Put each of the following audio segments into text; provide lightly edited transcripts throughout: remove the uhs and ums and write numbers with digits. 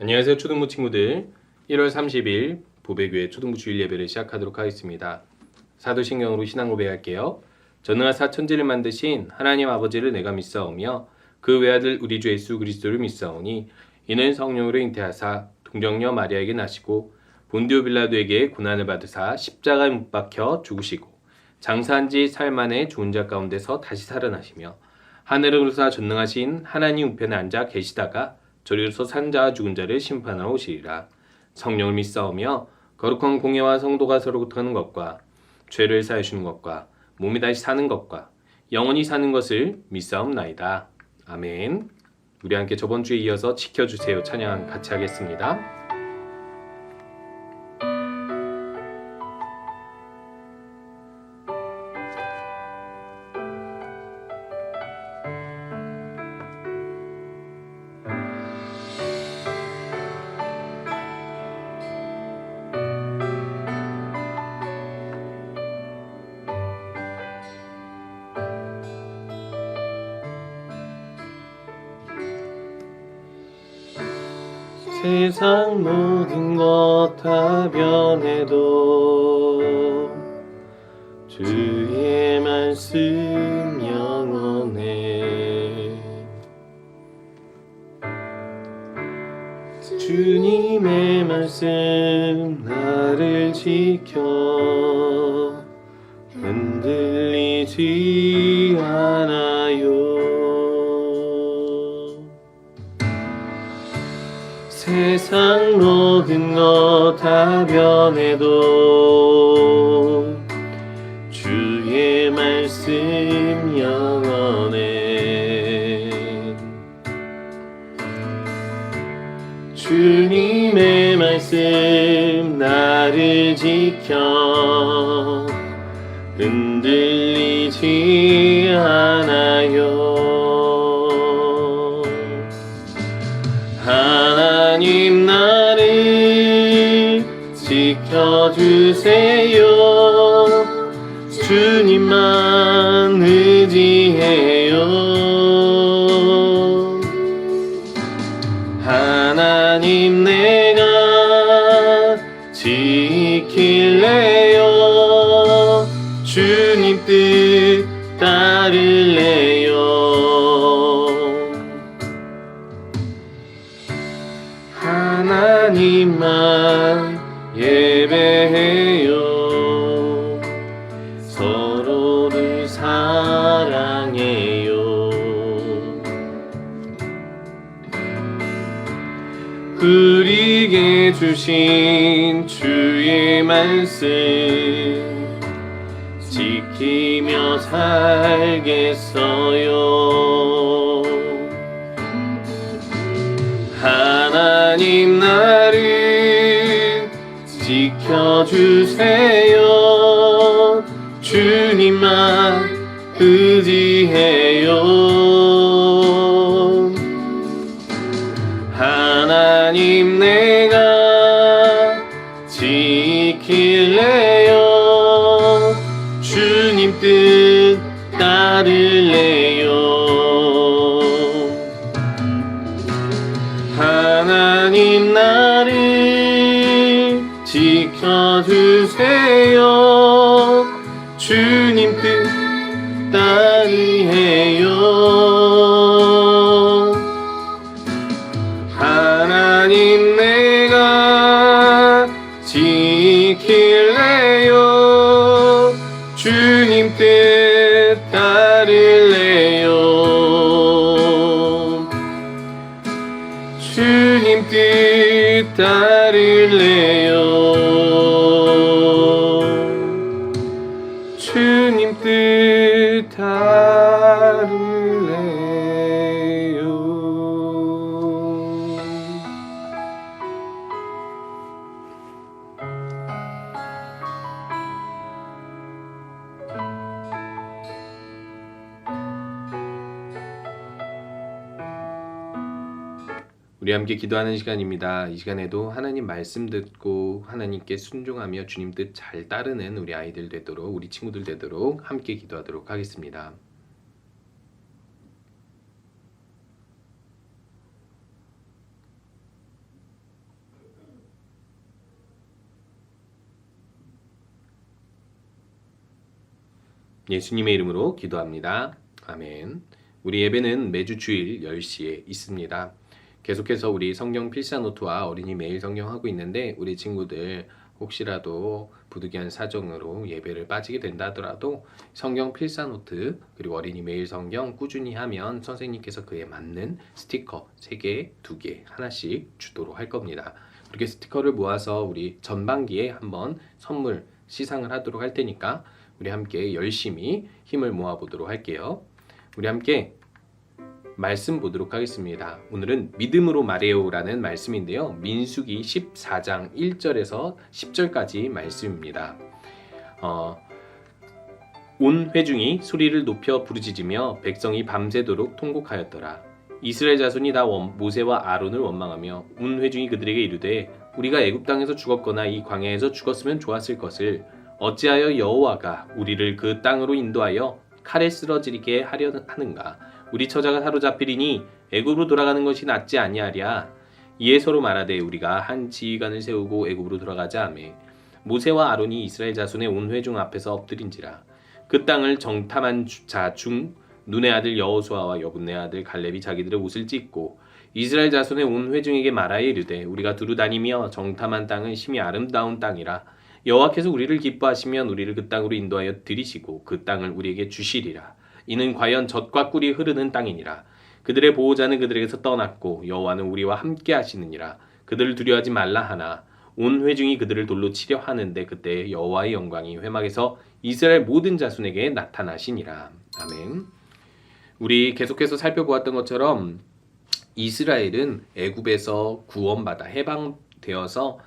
안녕하세요 초등부 친구들. 1월 30일 보배교회 초등부 주일 예배를 시작하도록 하겠습니다. 사도신경으로 신앙 고백할게요. 전능하사 천지를 만드신 하나님 아버지를 내가 믿사오며 그 외아들 우리 주 예수 그리스도를 믿사오니 이는 성령으로 잉태하사 동정녀 마리아에게 나시고 본디오 빌라도에게 고난을 받으사 십자가에 못 박혀 죽으시고 장사한 지 사흘 만에 죽은 자 가운데서 다시 살아나시며 하늘으로서 전능하신 하나님 우편에 앉아 계시다가 저리로서 산 자와 죽은 자를 심판하러 오시리라. 성령을 믿사오며 거룩한 공예와 성도가 서로 고통하는 것과 죄를 사하여 주는 것과 몸이 다시 사는 것과 영원히 사는 것을 믿사옵나이다. 아멘. 우리 함께 저번 주에 이어서 지켜주세요 찬양 같이 하겠습니다. 세상 모든 것 다 변해도 주의 말씀 영원해. 주님의 말씀 나를 지켜 흔들리지 않아요. 세상 모든 것 다 변해도 주의 말씀 영원해. 주님의 말씀 나를 지켜 흔들리지 않아요. 하나님 나를 지켜주세요. 주님만 의지해요. 하나님 내가 지킬래요. 주님 뜻 따를래요. 하나님만 예배해요. 서로를 사랑해요. 우리에게 주신 주의 말씀 지키며 살겠어요. 하나님 나를 지켜주세요. 주님만 의지해요. 하나님 내가 지킬래요. 주님 뜻 따를래요. 하나님 나를 지켜주세요. 주님 뜻 따르해요. 하나님 내가 지킬래요. 주님 뜻 따를래요. 주님 뜻 따를래요. 주님 뜻 따를래요. 우리 함께 기도하는 시간입니다. 이 시간에도 하나님 말씀 듣고 하나님께 순종하며 주님 뜻 잘 따르는 우리 아이들 되도록, 우리 친구들 되도록 함께 기도하도록 하겠습니다. 예수님의 이름으로 기도합니다. 아멘. 우리 예배는 매주 주일 10시에 있습니다. 계속해서 우리 성경 필사노트와 어린이 매일 성경 하고 있는데 우리 친구들 혹시라도 부득이한 사정으로 예배를 빠지게 된다 하더라도 성경 필사노트 그리고 어린이 매일 성경 꾸준히 하면 선생님께서 그에 맞는 스티커 3개, 2개 하나씩 주도록 할 겁니다. 그렇게 스티커를 모아서 우리 전반기에 한번 선물 시상을 하도록 할 테니까 우리 함께 열심히 힘을 모아보도록 할게요. 우리 함께 말씀 보도록 하겠습니다. 오늘은 믿음으로 말해요라는 말씀인데요. 민수기 14장 1절에서 10절까지 말씀입니다. 온 회중이 소리를 높여 부르짖으며 백성이 밤새도록 통곡하였더라. 이스라엘 자손이 다 모세와 아론을 원망하며 온 회중이 그들에게 이르되 우리가 애굽 땅에서 죽었거나 이 광야에서 죽었으면 좋았을 것을 어찌하여 여호와가 우리를 그 땅으로 인도하여 칼에 쓰러지게 하려 하는가? 우리 처자가 사로잡히리니 애굽으로 돌아가는 것이 낫지 아니하랴. 이에 서로 말하되 우리가 한 지휘관을 세우고 애굽으로 돌아가자 하매 모세와 아론이 이스라엘 자손의 온 회중 앞에서 엎드린지라. 그 땅을 정탐한 자 중 눈의 아들 여호수아와 여분의 아들 갈렙이 자기들의 옷을 찢고 이스라엘 자손의 온 회중에게 말하여 이르되 우리가 두루 다니며 정탐한 땅은 심히 아름다운 땅이라. 여호와께서 우리를 기뻐하시면 우리를 그 땅으로 인도하여 들이시고 그 땅을 우리에게 주시리라. 이는 과연 젖과 꿀이 흐르는 땅이니라. 그들의 보호자는 그들에게서 떠났고 여호와는 우리와 함께 하시느니라. 그들을 두려워하지 말라 하나 온 회중이 그들을 돌로 치려 하는데 그때 여호와의 영광이 회막에서 이스라엘 모든 자손에게 나타나시니라. 아멘. 우리 계속해서 살펴보았던 것처럼 이스라엘은 애굽에서 구원받아 해방되어서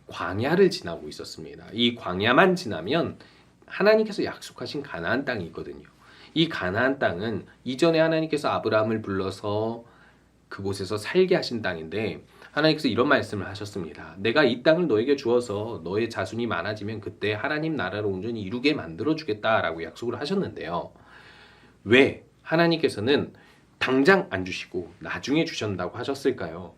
광야를 지나고 있었습니다. 이 광야만 지나면 하나님께서 약속하신 가나안 땅이 있거든요. 이 가나안 땅은 이전에 하나님께서 아브라함을 불러서 그곳에서 살게 하신 땅인데 하나님께서 이런 말씀을 하셨습니다. 내가 이 땅을 너에게 주어서 너의 자손이 많아지면 그때 하나님 나라를 온전히 이루게 만들어주겠다라고 약속을 하셨는데요. 왜 하나님께서는 당장 안 주시고 나중에 주신다고 하셨을까요?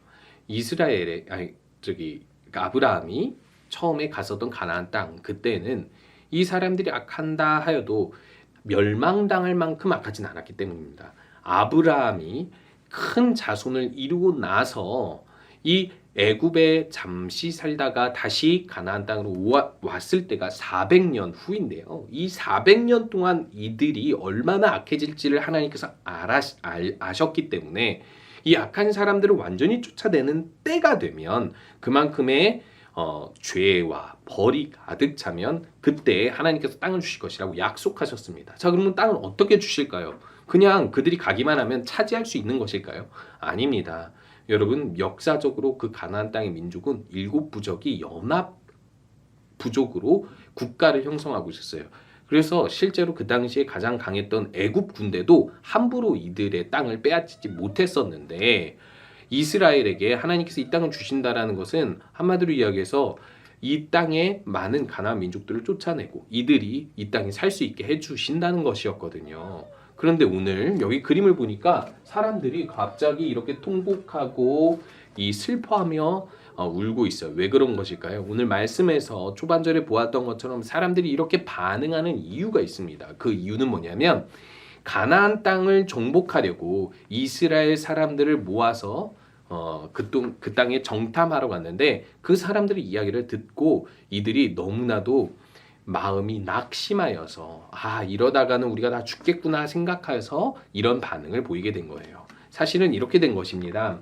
아브라함이 처음에 갔었던 가나안 땅 그때는 이 사람들이 악한다 하여도 멸망당할 만큼 악하진 않았기 때문입니다. 아브라함이 큰 자손을 이루고 나서 이 애굽에 잠시 살다가 다시 가나안 땅으로 왔을 때가 400년 후인데요. 이 400년 동안 이들이 얼마나 악해질지를 하나님께서 아셨기 때문에 이 악한 사람들을 완전히 쫓아내는 때가 되면 그만큼의 죄와 벌이 가득 차면 그때 하나님께서 땅을 주실 것이라고 약속하셨습니다. 자, 그러면 땅을 어떻게 주실까요? 그냥 그들이 가기만 하면 차지할 수 있는 것일까요? 아닙니다. 여러분, 역사적으로 그 가나안 땅의 민족은 7부족이 연합 부족으로 국가를 형성하고 있었어요. 그래서 실제로 그 당시에 가장 강했던 애굽 군대도 함부로 이들의 땅을 빼앗지 못했었는데 이스라엘에게 하나님께서 이 땅을 주신다라는 것은 한마디로 이야기해서 이 땅에 많은 가나안 민족들을 쫓아내고 이들이 이 땅에 살 수 있게 해주신다는 것이었거든요. 그런데 오늘 여기 그림을 보니까 사람들이 갑자기 이렇게 통곡하고 슬퍼하며 울고 있어요. 왜 그런 것일까요? 오늘 말씀에서 초반절에 보았던 것처럼 사람들이 이렇게 반응하는 이유가 있습니다. 그 이유는 뭐냐면 가나안 땅을 정복하려고 이스라엘 사람들을 모아서 그 땅에 정탐하러 갔는데 그 사람들의 이야기를 듣고 이들이 너무나도 마음이 낙심하여서 이러다가는 우리가 다 죽겠구나 생각해서 이런 반응을 보이게 된 거예요. 사실은 이렇게 된 것입니다.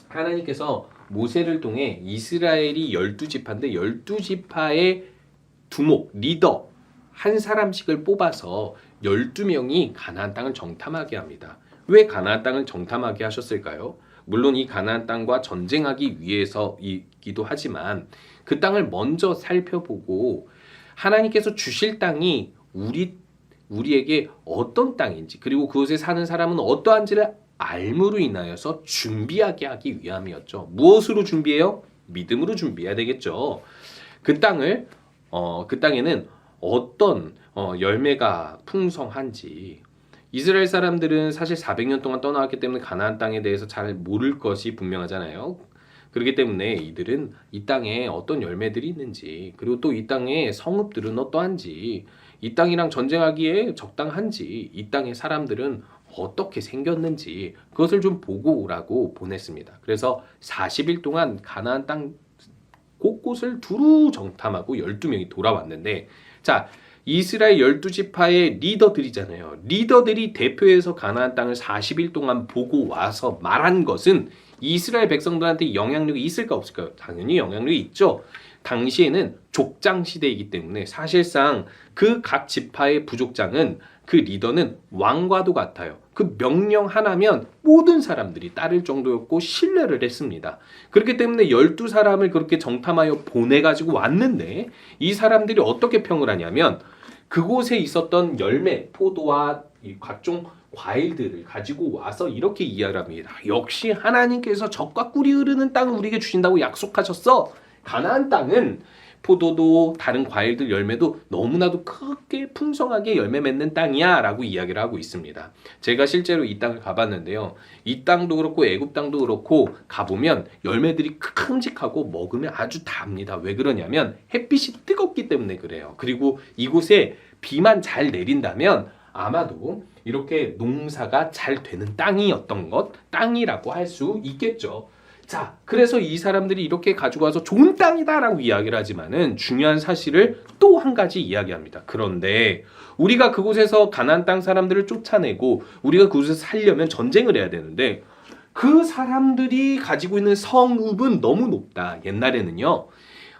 하나님께서 모세를 통해 이스라엘이 12지파인데 12지파의 두목, 리더 한 사람씩을 뽑아서 12명이 가나안 땅을 정탐하게 합니다. 왜 가나안 땅을 정탐하게 하셨을까요? 물론 이 가나안 땅과 전쟁하기 위해서이기도 하지만 그 땅을 먼저 살펴보고 하나님께서 주실 땅이 우리에게 어떤 땅인지 그리고 그곳에 사는 사람은 어떠한지를 알므로 인하여서 준비하게 하기 위함이었죠. 무엇으로 준비해요? 믿음으로 준비해야 되겠죠. 그 땅에는 어떤 열매가 풍성한지 이스라엘 사람들은 사실 400년 동안 떠나왔기 때문에 가나안 땅에 대해서 잘 모를 것이 분명하잖아요. 그렇기 때문에 이들은 이 땅에 어떤 열매들이 있는지 그리고 또 이 땅의 성읍들은 어떠한지 이 땅이랑 전쟁하기에 적당한지, 이 땅의 사람들은 어떻게 생겼는지 그것을 좀 보고 오라고 보냈습니다. 그래서 40일 동안 가나안 땅 곳곳을 두루 정탐하고 12명이 돌아왔는데, 자, 이스라엘 12지파의 리더들이잖아요. 리더들이 대표해서 가나안 땅을 40일 동안 보고 와서 말한 것은 이스라엘 백성들한테 영향력이 있을까 없을까요? 당연히 영향력이 있죠. 당시에는 족장 시대이기 때문에 사실상 그 각 지파의 부족장은, 그 리더는 왕과도 같아요. 그 명령 하나면 모든 사람들이 따를 정도였고 신뢰를 했습니다. 그렇기 때문에 12사람을 그렇게 정탐하여 보내가지고 왔는데, 이 사람들이 어떻게 평을 하냐면 그곳에 있었던 열매, 포도와 각종 과일들을 가지고 와서 이렇게 이야기를 합니다. 역시 하나님께서 젖과 꿀이 흐르는 땅을 우리에게 주신다고 약속하셨어. 가나안 땅은 포도도 다른 과일들 열매도 너무나도 크게 풍성하게 열매 맺는 땅이야 라고 이야기를 하고 있습니다. 제가 실제로 이 땅을 가봤는데요. 이 땅도 그렇고 애굽 땅도 그렇고 가보면 열매들이 큼직하고 먹으면 아주 답니다. 왜 그러냐면 햇빛이 뜨겁기 때문에 그래요. 그리고 이곳에 비만 잘 내린다면 아마도 이렇게 농사가 잘 되는 땅이라고 할 수 있겠죠. 자, 그래서 이 사람들이 이렇게 가지고 와서 좋은 땅이다라고 이야기를 하지만은 중요한 사실을 또 한 가지 이야기합니다. 그런데 우리가 그곳에서 가나안 땅 사람들을 쫓아내고 우리가 그곳에서 살려면 전쟁을 해야 되는데, 그 사람들이 가지고 있는 성읍은 너무 높다. 옛날에는요,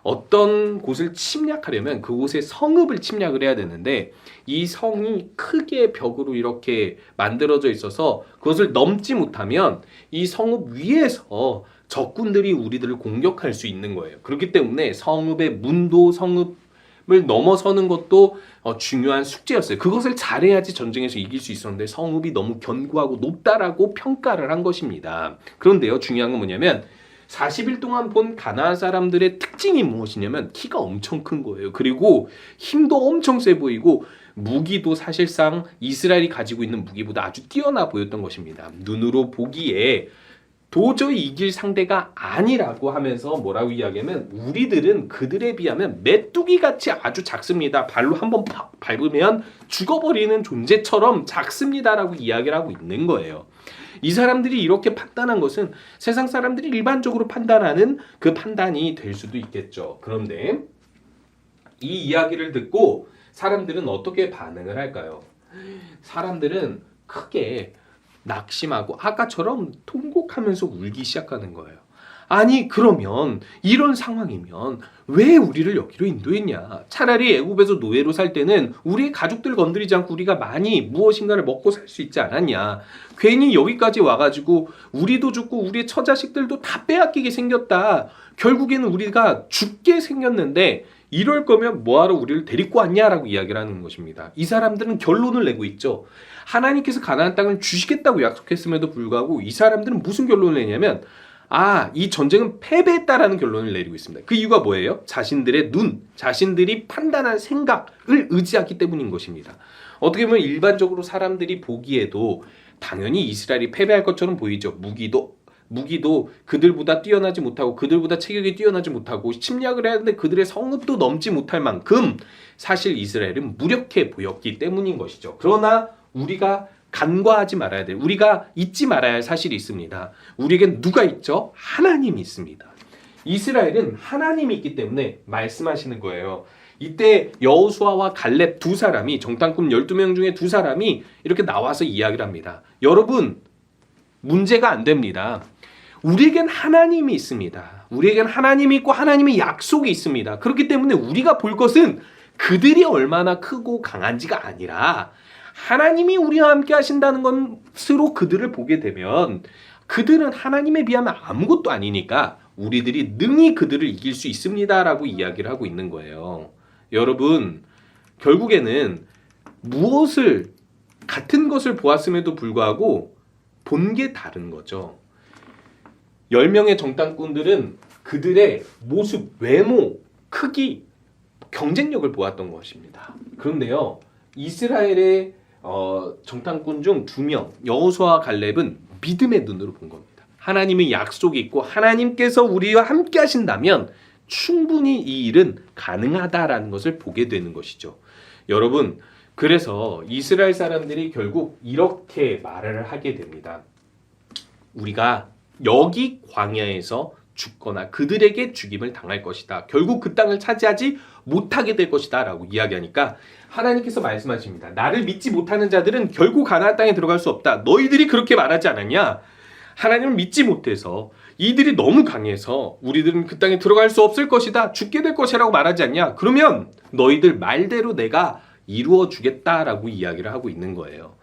어떤 곳을 침략하려면 그곳의 성읍을 침략을 해야 되는데, 이 성이 크게 벽으로 이렇게 만들어져 있어서 그것을 넘지 못하면 이 성읍 위에서 적군들이 우리들을 공격할 수 있는 거예요. 그렇기 때문에 성읍의 문도, 성읍을 넘어서는 것도 중요한 숙제였어요. 그것을 잘해야지 전쟁에서 이길 수 있었는데 성읍이 너무 견고하고 높다라고 평가를 한 것입니다. 그런데요, 중요한 건 뭐냐면 40일 동안 본 가나안 사람들의 특징이 무엇이냐면 키가 엄청 큰 거예요. 그리고 힘도 엄청 세 보이고 무기도 사실상 이스라엘이 가지고 있는 무기보다 아주 뛰어나 보였던 것입니다. 눈으로 보기에 도저히 이길 상대가 아니라고 하면서 뭐라고 이야기하면 우리들은 그들에 비하면 메뚜기같이 아주 작습니다. 발로 한번 팍 밟으면 죽어버리는 존재처럼 작습니다라고 이야기를 하고 있는 거예요. 이 사람들이 이렇게 판단한 것은 세상 사람들이 일반적으로 판단하는 그 판단이 될 수도 있겠죠. 그런데 이 이야기를 듣고 사람들은 어떻게 반응을 할까요? 사람들은 크게 낙심하고 아까처럼 통곡하면서 울기 시작하는 거예요. 아니, 그러면 이런 상황이면 왜 우리를 여기로 인도했냐? 차라리 애굽에서 노예로 살 때는 우리의 가족들 건드리지 않고 우리가 많이 무엇인가를 먹고 살 수 있지 않았냐? 괜히 여기까지 와가지고 우리도 죽고 우리의 처자식들도 다 빼앗기게 생겼다. 결국에는 우리가 죽게 생겼는데 이럴 거면 뭐하러 우리를 데리고 왔냐라고 이야기를 하는 것입니다. 이 사람들은 결론을 내고 있죠. 하나님께서 가나안 땅을 주시겠다고 약속했음에도 불구하고 이 사람들은 무슨 결론을 내냐면 이 전쟁은 패배했다라는 결론을 내리고 있습니다. 그 이유가 뭐예요? 자신들의 눈, 자신들이 판단한 생각을 의지하기 때문인 것입니다. 어떻게 보면 일반적으로 사람들이 보기에도 당연히 이스라엘이 패배할 것처럼 보이죠. 무기도 그들보다 뛰어나지 못하고 그들보다 체격이 뛰어나지 못하고 침략을 해야 하는데 그들의 성읍도 넘지 못할 만큼 사실 이스라엘은 무력해 보였기 때문인 것이죠. 그러나 우리가 간과하지 말아야 돼. 우리가 잊지 말아야 할 사실이 있습니다. 우리에겐 누가 있죠? 하나님이 있습니다. 이스라엘은 하나님이 있기 때문에 말씀하시는 거예요. 이때 여호수아와 갈렙 두 사람이, 정탐꾼 12명 중에 두 사람이 이렇게 나와서 이야기를 합니다. 여러분, 문제가 안 됩니다. 우리에겐 하나님이 있습니다. 우리에겐 하나님이 있고 하나님의 약속이 있습니다. 그렇기 때문에 우리가 볼 것은 그들이 얼마나 크고 강한지가 아니라 하나님이 우리와 함께 하신다는 것으로 그들을 보게 되면 그들은 하나님에 비하면 아무것도 아니니까 우리들이 능히 그들을 이길 수 있습니다라고 이야기를 하고 있는 거예요. 여러분, 결국에는 같은 것을 보았음에도 불구하고 본 게 다른 거죠. 10명의 정탐꾼들은 그들의 모습, 외모, 크기, 경쟁력을 보았던 것입니다. 그런데요, 이스라엘의 정탐꾼 중 2명, 여호수아와 갈렙은 믿음의 눈으로 본 겁니다. 하나님의 약속이 있고 하나님께서 우리와 함께 하신다면 충분히 이 일은 가능하다라는 것을 보게 되는 것이죠. 여러분, 그래서 이스라엘 사람들이 결국 이렇게 말을 하게 됩니다. 우리가 여기 광야에서 죽거나 그들에게 죽임을 당할 것이다. 결국 그 땅을 차지하지 못하게 될 것이다 라고 이야기하니까 하나님께서 말씀하십니다. 나를 믿지 못하는 자들은 결국 가나안 땅에 들어갈 수 없다. 너희들이 그렇게 말하지 않았냐? 하나님을 믿지 못해서 이들이 너무 강해서 우리들은 그 땅에 들어갈 수 없을 것이다. 죽게 될 것이라고 말하지 않냐? 그러면 너희들 말대로 내가 이루어 주겠다라고 이야기를 하고 있는 거예요.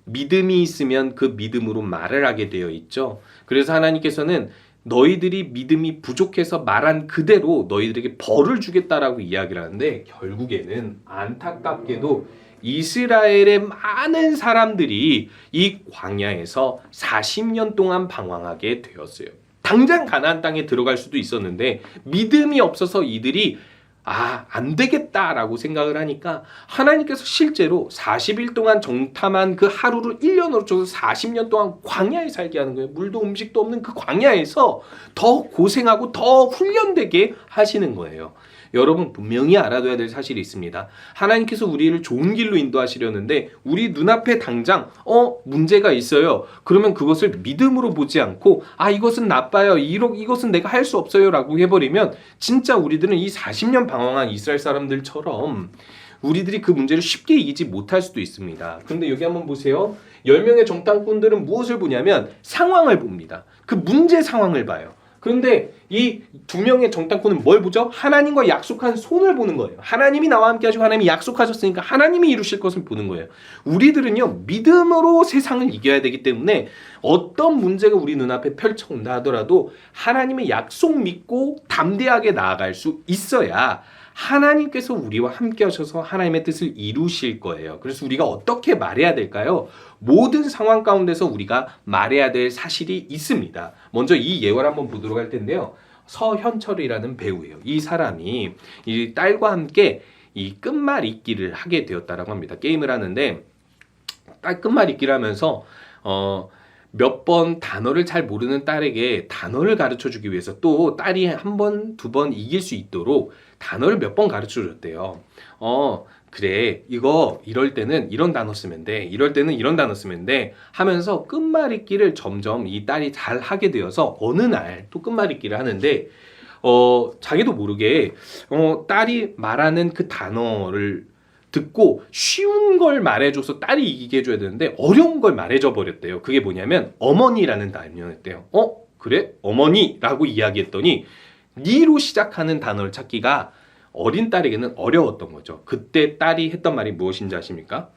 믿음이 있으면 그 믿음으로 말을 하게 되어 있죠. 그래서 하나님께서는 너희들이 믿음이 부족해서 말한 그대로 너희들에게 벌을 주겠다라고 이야기를 하는데 결국에는 안타깝게도 이스라엘의 많은 사람들이 이 광야에서 40년 동안 방황하게 되었어요. 당장 가나안 땅에 들어갈 수도 있었는데 믿음이 없어서 이들이 안 되겠다라고 생각을 하니까 하나님께서 실제로 40일 동안 정탐한 그 하루를 1년으로 쳐서 40년 동안 광야에 살게 하는 거예요. 물도 음식도 없는 그 광야에서 더 고생하고 더 훈련되게 하시는 거예요. 여러분 분명히 알아둬야 될 사실이 있습니다. 하나님께서 우리를 좋은 길로 인도하시려는데 우리 눈앞에 당장 문제가 있어요. 그러면 그것을 믿음으로 보지 않고 이것은 나빠요. 이것은 내가 할 수 없어요 라고 해버리면 진짜 우리들은 이 40년 방황한 이스라엘 사람들처럼 우리들이 그 문제를 쉽게 이기지 못할 수도 있습니다. 그런데 여기 한번 보세요. 10명의 정탐꾼들은 무엇을 보냐면 상황을 봅니다. 그 문제 상황을 봐요. 그런데 이 2명의 정탐꾼은 뭘 보죠? 하나님과 약속한 손을 보는 거예요. 하나님이 나와 함께 하시고 하나님이 약속하셨으니까 하나님이 이루실 것을 보는 거예요. 우리들은요 믿음으로 세상을 이겨야 되기 때문에 어떤 문제가 우리 눈앞에 펼쳐온다 하더라도 하나님의 약속 믿고 담대하게 나아갈 수 있어야 하나님께서 우리와 함께 하셔서 하나님의 뜻을 이루실 거예요. 그래서 우리가 어떻게 말해야 될까요? 모든 상황 가운데서 우리가 말해야 될 사실이 있습니다. 먼저 이 예화를 한번 보도록 할 텐데요. 서현철이라는 배우예요. 이 사람이 이 딸과 함께 이 끝말잇기를 하게 되었다라고 합니다. 게임을 하는데 딸 끝말잇기를 하면서 몇 번 단어를 잘 모르는 딸에게 단어를 가르쳐주기 위해서 또 딸이 한 번, 두 번 이길 수 있도록 단어를 몇 번 가르쳐줬대요. 그래 이럴 때는 이런 단어 쓰면 돼. 이럴 때는 이런 단어 쓰면 돼. 하면서 끝말잇기를 점점 이 딸이 잘 하게 되어서 어느 날 또 끝말잇기를 하는데 자기도 모르게 딸이 말하는 그 단어를 듣고 쉬운 걸 말해줘서 딸이 이기게 해줘야 되는데 어려운 걸 말해줘 버렸대요. 그게 뭐냐면 어머니라는 단어였대요. 그래? 어머니라고 이야기했더니 니로 시작하는 단어를 찾기가 어린 딸에게는 어려웠던 거죠. 그때 딸이 했던 말이 무엇인지 아십니까?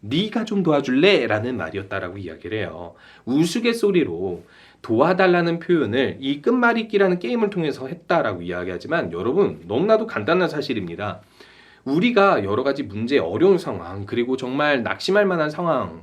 네가 좀 도와줄래? 라는 말이었다라고 이야기를 해요. 우스갯소리로 도와달라는 표현을 이 끝말잇기라는 게임을 통해서 했다라고 이야기하지만 여러분 너무나도 간단한 사실입니다. 우리가 여러 가지 문제, 어려운 상황, 그리고 정말 낙심할 만한 상황,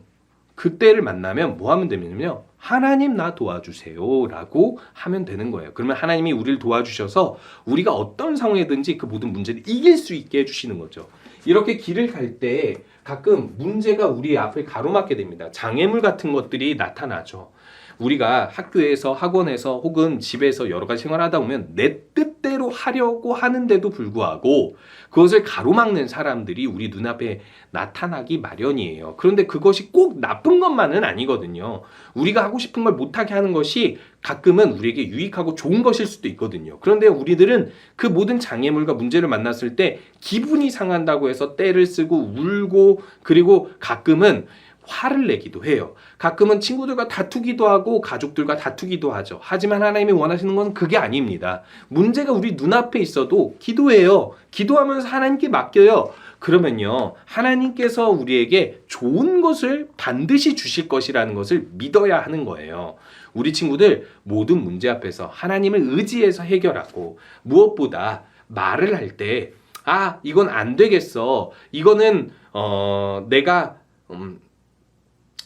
그때를 만나면 뭐 하면 되냐면요. 하나님 나 도와주세요 라고 하면 되는 거예요. 그러면 하나님이 우리를 도와주셔서 우리가 어떤 상황이든지 그 모든 문제를 이길 수 있게 해주시는 거죠. 이렇게 길을 갈 때 가끔 문제가 우리 앞을 가로막게 됩니다. 장애물 같은 것들이 나타나죠. 우리가 학교에서 학원에서 혹은 집에서 여러 가지 생활하다 보면 내 뜻대로 하려고 하는데도 불구하고 그것을 가로막는 사람들이 우리 눈앞에 나타나기 마련이에요. 그런데 그것이 꼭 나쁜 것만은 아니거든요. 우리가 하고 싶은 걸 못하게 하는 것이 가끔은 우리에게 유익하고 좋은 것일 수도 있거든요. 그런데 우리들은 그 모든 장애물과 문제를 만났을 때 기분이 상한다고 해서 떼를 쓰고 울고 그리고 가끔은 화를 내기도 해요. 가끔은 친구들과 다투기도 하고 가족들과 다투기도 하죠. 하지만 하나님이 원하시는 건 그게 아닙니다. 문제가 우리 눈앞에 있어도 기도해요. 기도하면서 하나님께 맡겨요. 그러면요. 하나님께서 우리에게 좋은 것을 반드시 주실 것이라는 것을 믿어야 하는 거예요. 우리 친구들 모든 문제 앞에서 하나님을 의지해서 해결하고 무엇보다 말을 할 때 이건 안 되겠어. 이거는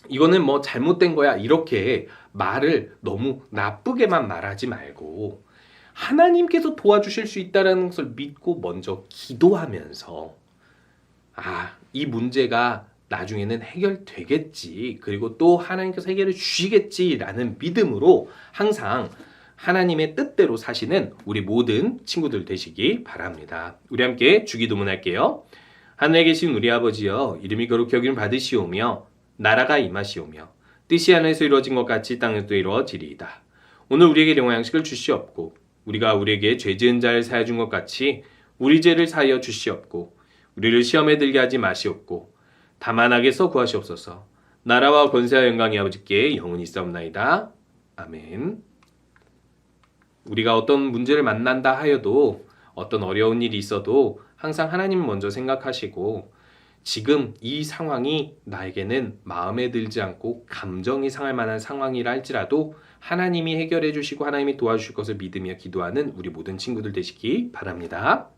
이거는 뭐 잘못된 거야. 이렇게 말을 너무 나쁘게만 말하지 말고 하나님께서 도와주실 수 있다는 것을 믿고 먼저 기도하면서 이 문제가 나중에는 해결되겠지. 그리고 또 하나님께서 해결해 주시겠지라는 믿음으로 항상 하나님의 뜻대로 사시는 우리 모든 친구들 되시기 바랍니다. 우리 함께 주기도문 할게요. 하늘에 계신 우리 아버지여 이름이 거룩히 여김을 받으시오며 나라가 임하시오며 뜻이 하늘에서 이루어진 것 같이 땅에서도 이루어지리이다. 오늘 우리에게 일용할 양식을 주시옵고 우리가 우리에게 죄 지은 자를 사하여 준 것 같이 우리 죄를 사하여 주시옵고 우리를 시험에 들게 하지 마시옵고 다만 악에서 구하시옵소서. 나라와 권세와 영광이 아버지께 영원히 있사옵나이다. 아멘. 우리가 어떤 문제를 만난다 하여도 어떤 어려운 일이 있어도 항상 하나님을 먼저 생각하시고 지금 이 상황이 나에게는 마음에 들지 않고 감정이 상할 만한 상황이라 할지라도 하나님이 해결해 주시고 하나님이 도와주실 것을 믿으며 기도하는 우리 모든 친구들 되시기 바랍니다.